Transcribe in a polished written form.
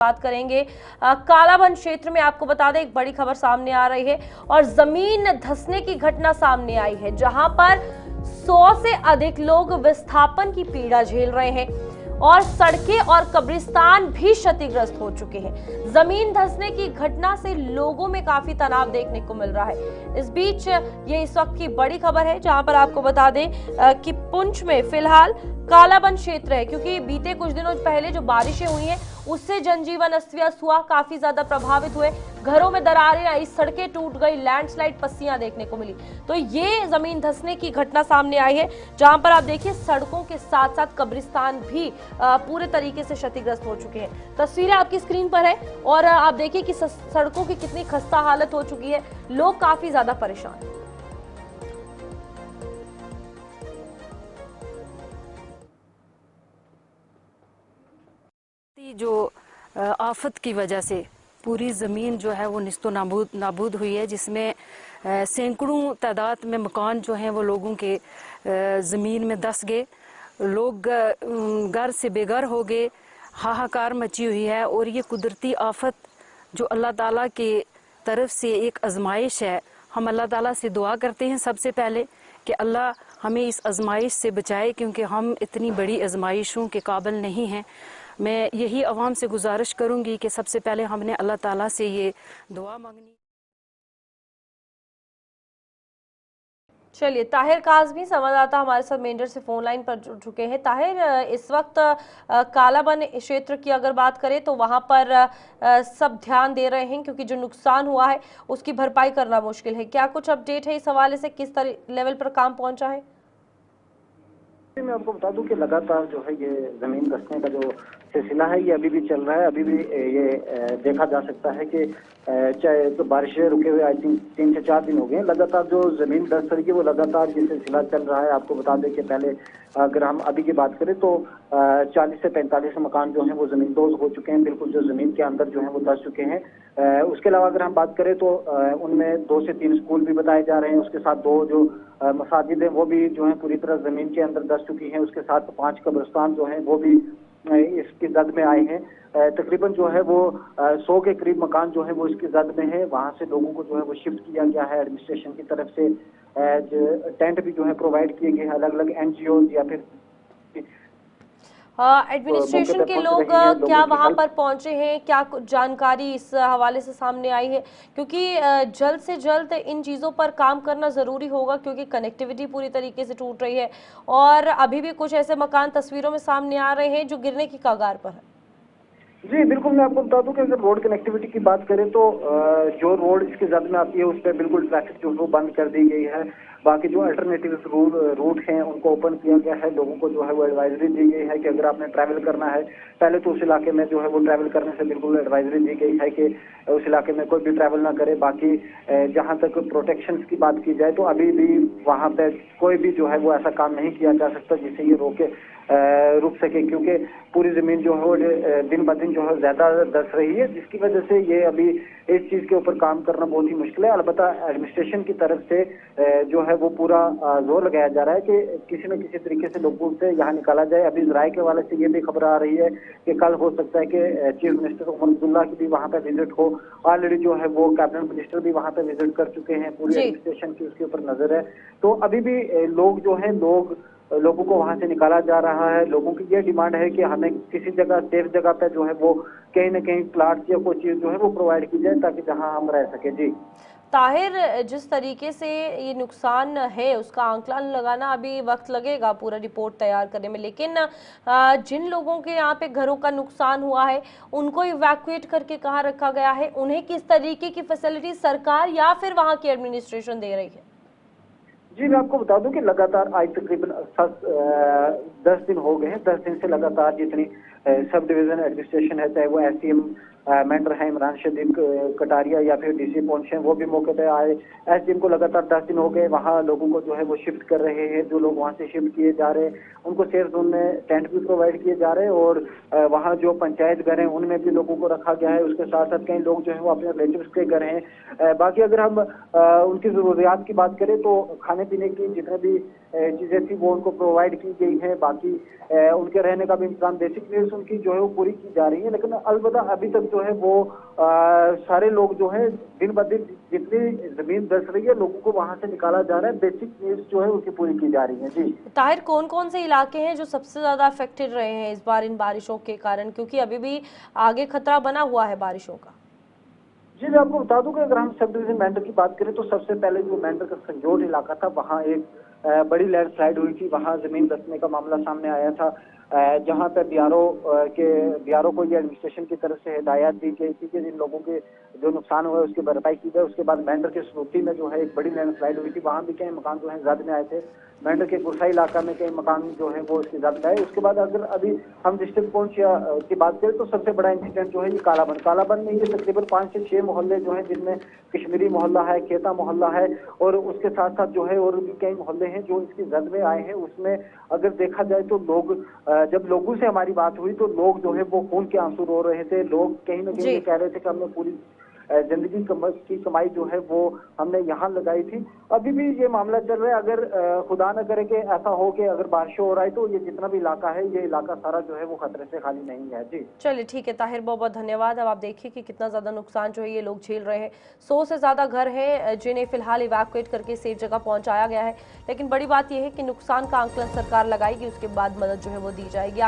बात करेंगे कालाबन क्षेत्र में। आपको बता दें एक बड़ी खबर सामने आ रही है और जमीन धंसने की घटना सामने आई है, जहां पर 100 से अधिक लोग विस्थापन की पीड़ा झेल रहे हैं और सड़कें और कब्रिस्तान भी क्षतिग्रस्त हो चुके हैं। जमीन धंसने की घटना से लोगों में काफी तनाव देखने को मिल रहा है। इस बीच ये इस वक्त की बड़ी खबर है, जहां पर आपको बता दें कि पुंछ में फिलहाल कालाबन क्षेत्र है, क्योंकि बीते कुछ दिनों पहले जो बारिशें हुई हैं उससे जनजीवन अस्त व्यस्त हुआ, काफी ज्यादा प्रभावित हुए, घरों में दरारें आई, सड़कें टूट गई, लैंडस्लाइड पस्सियां देखने को मिली। तो ये जमीन धंसने की घटना सामने आई है, जहां पर आप देखिए सड़कों के साथ साथ कब्रिस्तान भी पूरे तरीके से क्षतिग्रस्त हो चुके हैं। तस्वीरें आपकी स्क्रीन पर है और आप देखिए कि सड़कों की कितनी खस्ता हालत हो चुकी है, लोग काफी ज्यादा परेशान हैं। जो आफत की वजह से पूरी ज़मीन जो है वो निस्तो नाबूद हुई है, जिसमें सैकड़ों तादाद में मकान जो हैं वो लोगों के ज़मीन में धंस गए, लोग घर से बेघर हो गए, हाहाकार मची हुई है। और ये कुदरती आफत जो अल्लाह ताला के तरफ से एक आजमाइश है, हम अल्लाह ताला से दुआ करते हैं सबसे पहले कि अल्लाह हमें इस आजमाइश से बचाए, क्योंकि हम इतनी बड़ी आजमाइशों के काबिल नहीं हैं। मैं यही अवाम से गुजारिश करूंगी कि सबसे पहले हमने अल्लाह ताला से ये दुआ मांगनी। चलिए, ताहिर काज़मी संवाददाता हमारे साथ मेंढर से फोन लाइन पर जुड़ चुके हैं। ताहिर, इस वक्त कालाबन क्षेत्र की अगर बात करें तो वहां पर सब ध्यान दे रहे हैं, क्योंकि जो नुकसान हुआ है उसकी भरपाई करना मुश्किल है। क्या कुछ अपडेट है इस हवाले से, किस तरह लेवल पर काम पहुंचा है? मैं आपको बता दूं कि लगातार जो है ये जमीन धंसने का जो सिलसिला है ये अभी भी चल रहा है। अभी भी ये देखा जा सकता है कि चाहे तो बारिशें रुके हुए आई थिंक 3 से 4 दिन हो गए, लगातार जो जमीन धंस रही है वो लगातार ये सिलसिला चल रहा है। आपको बता दें कि पहले अगर हम अभी की बात करें तो 40 से 45 मकान जो है वो जमींदोज हो चुके हैं, बिल्कुल जो जमीन के अंदर जो है वो धंस चुके हैं। उसके अलावा अगर हम बात करें तो उनमें 2 से 3 स्कूल भी बताए जा रहे हैं, उसके साथ 2 जो मसाजिद है वो भी जो है पूरी तरह जमीन के अंदर धंस चुकी हैं, उसके साथ 5 कब्रिस्तान जो है वो भी इसकी जद में आए हैं। तकरीबन जो है वो 100 के करीब मकान जो है वो इसकी जद में है। वहां से लोगों को जो है वो शिफ्ट किया गया है एडमिनिस्ट्रेशन की तरफ से। टेंट भी जो है प्रोवाइड किए गए हैं अलग अलग एनजीओ या फिर एडमिनिस्ट्रेशन के लोग क्या वहां पर पहुंचे हैं? क्या कुछ जानकारी इस हवाले से सामने आई है? क्योंकि जल्द से जल्द इन चीज़ों पर काम करना ज़रूरी होगा, क्योंकि कनेक्टिविटी पूरी तरीके से टूट रही है और अभी भी कुछ ऐसे मकान तस्वीरों में सामने आ रहे हैं जो गिरने की कगार पर है। जी बिल्कुल, मैं आपको बता दूं कि अगर रोड कनेक्टिविटी की बात करें तो जो रोड इसके जद में आती है उस पर बिल्कुल ट्रैफिक जो है बंद कर दी गई है। बाकी जो अल्टरनेटिव रूट हैं उनको ओपन किया गया है। लोगों को जो है वो एडवाइजरी दी गई है कि अगर आपने ट्रैवल करना है, पहले तो उस इलाके में जो है वो ट्रैवल करने से बिल्कुल एडवाइजरी दी गई है कि उस इलाके में कोई भी ट्रैवल ना करे। बाकी जहां तक प्रोटेक्शन की बात की जाए तो अभी भी वहां पे कोई भी जो है वो ऐसा काम नहीं किया जा सकता जिससे ये रुक सके, क्योंकि पूरी जमीन जो है वो दिन ब दिन जो है ज्यादा धंस रही है, जिसकी वजह से ये अभी इस चीज के ऊपर काम करना बहुत ही मुश्किल है। अलबत्ता एडमिनिस्ट्रेशन की तरफ से जो है वो पूरा जोर लगाया जा रहा है कि किसी न किसी तरीके से लोगों से यहाँ निकाला जाए। अभी जराये के हवाले से ये भी खबर आ रही है कि कल हो सकता है कि चीफ मिनिस्टर उमर अब्दुल्ला की भी वहां पे विजिट हो। ऑलरेडी जो है वो कैबिनेट मिनिस्टर भी वहां पे विजिट कर चुके हैं, पूरी एडमिनिस्ट्रेशन की उसके ऊपर नजर है। तो अभी भी लोगों को वहां से निकाला जा रहा है। लोगों की ये डिमांड है कि हमें किसी जगह सेफ जगह पे जो है वो कहीं न कहीं प्लाट या कोई चीज जो है वो प्रोवाइड की जाए ताकि जहां हम रह सके। जी ताहिर, जिस तरीके से ये नुकसान है उसका आंकलन लगाना अभी वक्त लगेगा पूरा रिपोर्ट तैयार करने में, लेकिन जिन लोगों के यहाँ पे घरों का नुकसान हुआ है उनको इवैक्यूएट करके कहाँ रखा गया है? उन्हें किस तरीके की फैसिलिटी सरकार या फिर वहाँ की एडमिनिस्ट्रेशन दे रही है? जी मैं आपको बता दूं कि लगातार आज तकरीबन 10 दिन हो गए हैं। 10 दिन से लगातार जितनी सब डिवीजन एडमिनिस्ट्रेशन है, चाहे वो एसडीएम मेंबर हैं इमरान शदीक कटारिया या फिर डीसी पहुंचे, वो भी मौके पे आए। एसडीएम को लगातार 10 दिन हो गए, वहाँ लोगों को जो है वो शिफ्ट कर रहे हैं। जो लोग वहाँ से शिफ्ट किए जा रहे हैं उनको सेफ जोन में टेंट भी प्रोवाइड किए जा रहे हैं, और वहाँ जो पंचायत घर हैं उनमें भी लोगों को रखा गया है। उसके साथ साथ कई लोग जो है वो अपने रिलेटिव्स के घर हैं। बाकी अगर हम उनकी जरूरियात की बात करें तो खाने पीने की जितने भी चीजें थी वो उनको प्रोवाइड की गई है। बाकी उनके रहने का भी इंतजाम, बेसिक नीड्स उनकी जो है वो पूरी की जा रही है। लेकिन अलबत्ता अभी तक जो है वो सारे लोग जो है दिन ब दिन जितनी जमीन धंस रही है लोगों को वहां से निकाला जा रहा है, बेसिक नीड्स जो है उनकी पूरी की जा रही है। जी ताहिर, कौन कौन से इलाके हैं जो सबसे ज्यादा अफेक्टेड रहे हैं इस बार इन बारिशों के कारण, क्योंकि अभी भी आगे खतरा बना हुआ है बारिशों का? जी, मैं आपको बता दूं कि अगर हम सब डिवीजन मेंढर की बात करें तो सबसे पहले जो मेंढर का संजोट इलाका था वहाँ एक बड़ी लैंडस्लाइड हुई थी। वहाँ जमीन धंसने का मामला सामने आया था, जहाँ पे बीआरओ को ये एडमिनिस्ट्रेशन की तरफ से हिदायत दी गई थी कि जिन लोगों के जो नुकसान हुआ है उसकी भरपाई की जाए। उसके बाद मेंढर के स्रोती में जो है एक बड़ी लैंडस्लाइड हुई थी, वहाँ भी कई मकान जो है जद में आए थे। मेंढर के गुरसा इलाका में कई मकान जो है वो इसकी जद में आए। उसके बाद अगर अभी हम डिस्ट्रिक्ट पहुंच की बात करें तो सबसे बड़ा इंसिडेंट जो है ये कालाबन में ये तकरीबन 5 से 6 मोहल्ले जो है, जिनमें कश्मीरी मोहल्ला है, खेता मोहल्ला है, और उसके साथ साथ जो है और भी कई मोहल्ले हैं जो इसकी जद में आए हैं। उसमें अगर देखा जाए तो लोग, जब लोगों से हमारी बात हुई तो लोग जो है वो खून के आंसू रो रहे थे। लोग कहीं ना कहीं ये कह रहे थे कि हमने पूरी जिंदगी की कमाई जो है वो हमने यहाँ लगाई थी। अभी भी ये मामला चल रहा है। अगर खुदा न करे कि ऐसा हो कि अगर बारिश हो रहा है तो ये जितना भी इलाका है ये इलाका सारा जो है वो खतरे से खाली नहीं है। जी चलिए ठीक है ताहिर, बहुत बहुत धन्यवाद। अब आप देखिए कि कितना ज्यादा नुकसान जो है ये लोग झेल रहे हैं। 100 से ज्यादा घर हैं जिन्हें फिलहाल इवैक्यूएट करके सेफ जगह पहुंचाया गया है, लेकिन बड़ी बात यह है कि नुकसान का आंकलन सरकार लगाएगी, उसके बाद मदद जो है वो दी जाएगी।